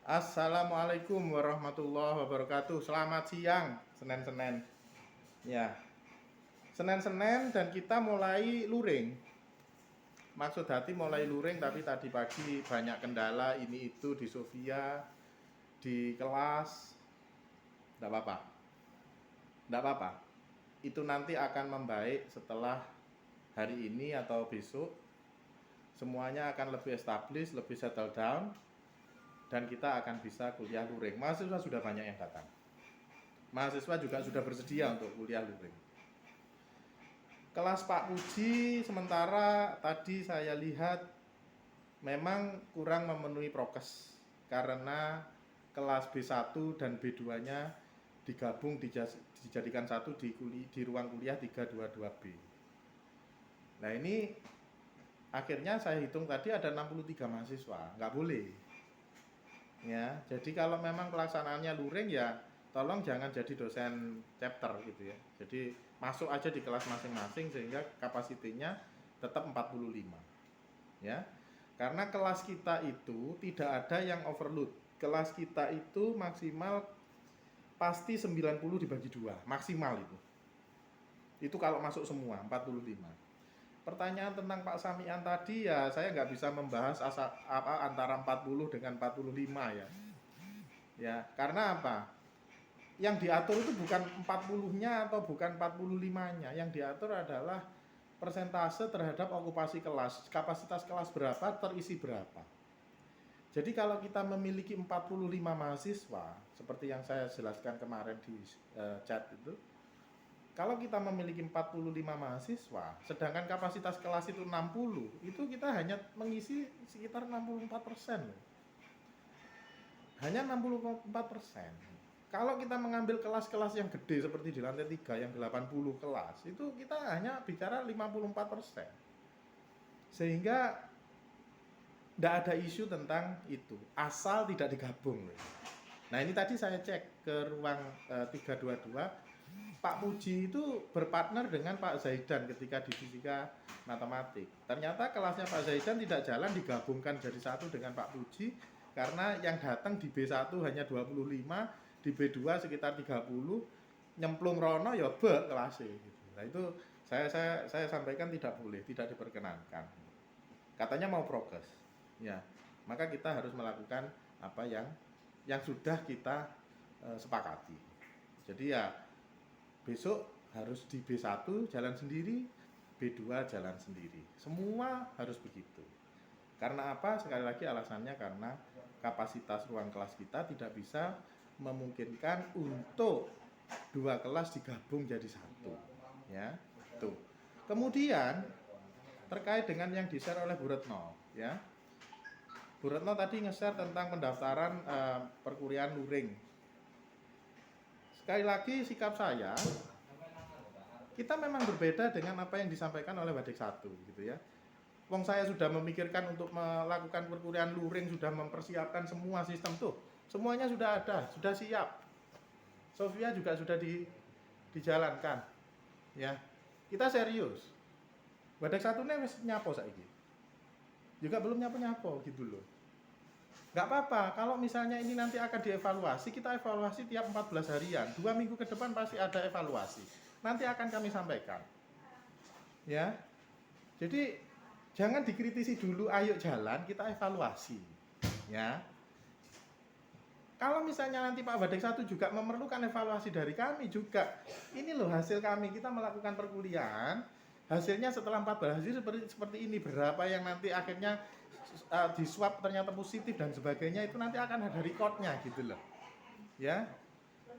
Assalamualaikum warahmatullahi wabarakatuh. Selamat siang, Senin-Senin. Ya, Senin-Senin dan kita mulai luring. Maksud hati mulai luring, tapi tadi pagi banyak kendala ini itu di Sofia, di kelas. Tidak apa-apa, tidak apa-apa. Itu nanti akan membaik setelah hari ini atau besok. Semuanya akan lebih established, lebih settle down, dan kita akan bisa kuliah luring. Mahasiswa sudah banyak yang datang. Mahasiswa juga sudah bersedia untuk kuliah luring. Kelas Pak Puji sementara tadi saya lihat memang kurang memenuhi prokes karena kelas B1 dan B2-nya digabung dijadikan satu di ruang kuliah 322B. Nah ini akhirnya saya hitung tadi ada 63 mahasiswa, nggak boleh. Ya, jadi kalau memang pelaksanaannya luring ya tolong jangan jadi dosen chapter gitu ya. Jadi masuk aja di kelas masing-masing sehingga kapasitinya tetap 45. Ya. Karena kelas kita itu tidak ada yang overload. Kelas kita itu maksimal pasti 90 dibagi 2, maksimal itu. Itu kalau masuk semua 45. Pertanyaan tentang Pak Samian tadi ya saya nggak bisa membahas antara 40 dengan 45 ya. Ya, karena apa? Yang diatur itu bukan 40-nya atau bukan 45-nya. Yang diatur adalah persentase terhadap okupasi kelas. Kapasitas kelas berapa, terisi berapa. Jadi kalau kita memiliki 45 mahasiswa, seperti yang saya jelaskan kemarin di chat itu, kalau kita memiliki 45 mahasiswa, sedangkan kapasitas kelas itu 60, itu kita hanya mengisi sekitar 64%. Hanya 64%. Kalau kita mengambil kelas-kelas yang gede seperti di lantai 3 yang 80 kelas, itu kita hanya bicara 54%. Sehingga tidak ada isu tentang itu, asal tidak digabung. Nah ini tadi saya cek ke ruang 322, Pak Puji itu berpartner dengan Pak Zaidan ketika di fisika matematik. Ternyata kelasnya Pak Zaidan tidak jalan digabungkan jadi satu dengan Pak Puji karena yang datang di B1 hanya 25, di B2 sekitar 30, nyemplung rono ya be kelasnya gitu. Nah itu saya sampaikan tidak boleh, tidak diperkenankan. Katanya mau progres. Ya, maka kita harus melakukan apa yang sudah kita sepakati. Jadi ya besok harus di B1 jalan sendiri, B2 jalan sendiri. Semua harus begitu. Karena apa? Sekali lagi alasannya karena kapasitas ruang kelas kita tidak bisa memungkinkan untuk dua kelas digabung jadi satu. Ya, tuh. Kemudian terkait dengan yang di-share oleh Bu Retno, ya. Bu Retno tadi nge-share tentang pendaftaran perkuliahan luring. Sekali lagi sikap saya, kita memang berbeda dengan apa yang disampaikan oleh Badik 1 gitu ya. Wong saya sudah memikirkan untuk melakukan perkuliahan luring, sudah mempersiapkan semua sistem tuh. Semuanya sudah ada, sudah siap. Sofia juga sudah dijalankan. Ya. Kita serius. Badik 1 ini wis nyapo saiki. Juga belum nyapo-nyapo gitu loh. Gak apa-apa, kalau misalnya ini nanti akan dievaluasi, kita evaluasi tiap 14 harian. 2 minggu ke depan pasti ada evaluasi. Nanti akan kami sampaikan. Ya. Jadi jangan dikritisi dulu, ayo jalan, kita evaluasi. Ya. Kalau misalnya nanti Pak Badek 1 juga memerlukan evaluasi dari kami juga. Ini loh hasil kami, kita melakukan perkuliahan. Hasilnya setelah 14 hari seperti ini. Berapa yang nanti akhirnya di swab ternyata positif dan sebagainya, itu nanti akan ada recordnya gitu loh. Ya.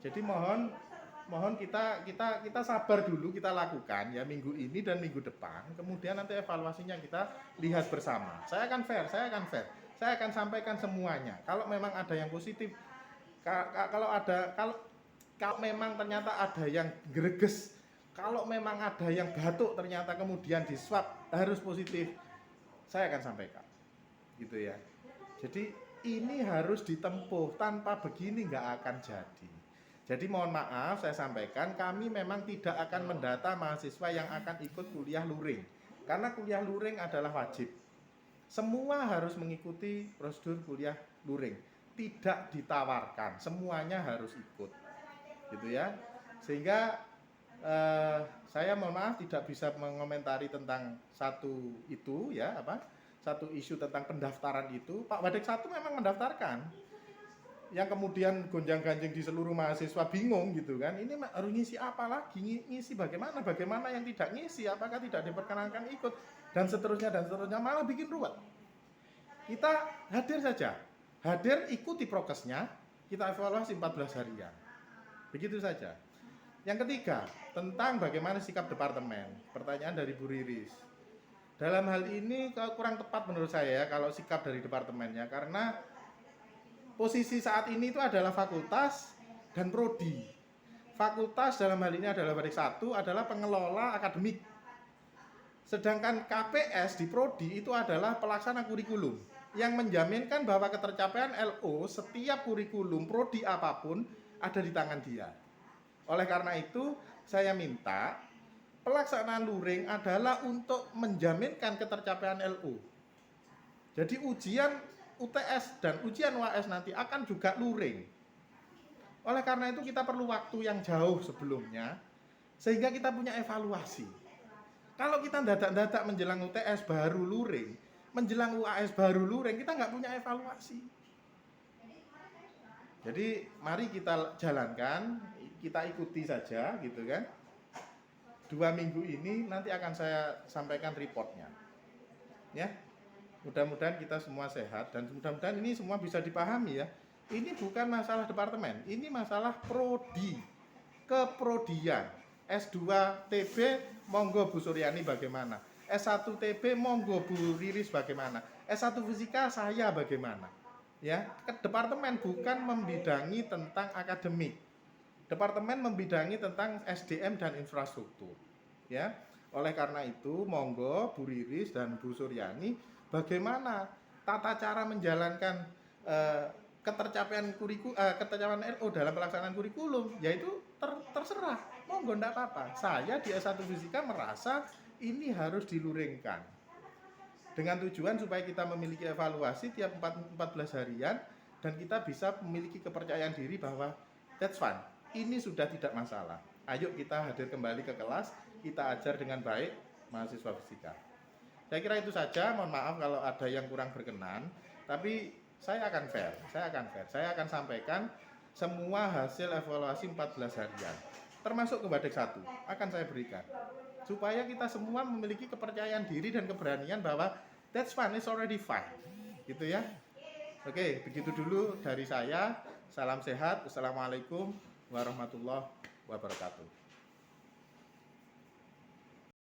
Jadi mohon kita sabar dulu, kita lakukan ya minggu ini dan minggu depan, kemudian nanti evaluasinya kita lihat bersama. Saya akan fair, saya akan sampaikan semuanya. Kalau memang ada yang positif, kalau memang ternyata ada yang greges, kalau memang ada yang batuk ternyata kemudian di swab harus positif, saya akan sampaikan gitu ya. Jadi ini harus ditempuh, tanpa begini nggak akan jadi. Jadi mohon maaf saya sampaikan, kami memang tidak akan mendata mahasiswa yang akan ikut kuliah luring. Karena kuliah luring adalah wajib. Semua harus mengikuti prosedur kuliah luring. tidak ditawarkan, semuanya harus ikut, gitu ya. Sehingga saya mohon maaf tidak bisa mengomentari tentang satu itu ya, satu isu tentang pendaftaran itu. Pak Wadek 1 memang mendaftarkan, yang kemudian gonjang-ganjing di seluruh mahasiswa bingung gitu kan, ini harus ngisi apa lagi, ngisi bagaimana yang tidak ngisi, apakah tidak diperkenankan ikut, dan seterusnya, malah bikin ruwet. Kita hadir saja, ikuti prokesnya, kita evaluasi 14 harian, begitu saja. Yang ketiga, tentang bagaimana sikap departemen, pertanyaan dari Bu Riris. Dalam hal ini kurang tepat menurut saya kalau sikap dari departemennya, karena posisi saat ini itu adalah fakultas dan prodi. Fakultas dalam hal ini adalah Wadek 1 adalah pengelola akademik. Sedangkan KPS di prodi itu adalah pelaksana kurikulum yang menjaminkan bahwa ketercapaian LO setiap kurikulum prodi apapun ada di tangan dia. Oleh karena itu, saya minta pelaksanaan luring adalah untuk menjaminkan ketercapaian LO. Jadi ujian UTS dan ujian UAS nanti akan juga luring. Oleh karena itu kita perlu waktu yang jauh sebelumnya, sehingga kita punya evaluasi. Kalau kita dadak-dadak menjelang UTS baru luring, menjelang UAS baru luring, kita nggak punya evaluasi. Jadi mari kita jalankan, kita ikuti saja gitu kan. 2 minggu ini nanti akan saya sampaikan reportnya. Ya. Mudah-mudahan kita semua sehat dan mudah-mudahan ini semua bisa dipahami ya. Ini bukan masalah departemen, ini masalah prodi, keprodian. S2 TB monggo Bu Suryani bagaimana? S1 TB monggo Bu Riris bagaimana? S1 Fisika saya bagaimana? Ya, departemen bukan membidangi tentang akademik. Departemen membidangi tentang SDM dan infrastruktur. Ya. Oleh karena itu, monggo Bu Riris dan Bu Suryani bagaimana tata cara menjalankan ketercapaian LO dalam pelaksanaan kurikulum, yaitu terserah, monggo enggak apa-apa. Saya di S1 Fisika merasa ini harus diluringkan dengan tujuan supaya kita memiliki evaluasi tiap 14 harian dan kita bisa memiliki kepercayaan diri bahwa that's fine, ini sudah tidak masalah. Ayo kita hadir kembali ke kelas, kita ajar dengan baik mahasiswa fisika. Saya kira itu saja, mohon maaf kalau ada yang kurang berkenan, tapi saya akan fair. Saya akan sampaikan semua hasil evaluasi 14 harian, termasuk ke Wadek 1, akan saya berikan. Supaya kita semua memiliki kepercayaan diri dan keberanian bahwa that's fine, it's already fine. Gitu ya. Oke, begitu dulu dari saya. Salam sehat. Assalamualaikum warahmatullahi wabarakatuh.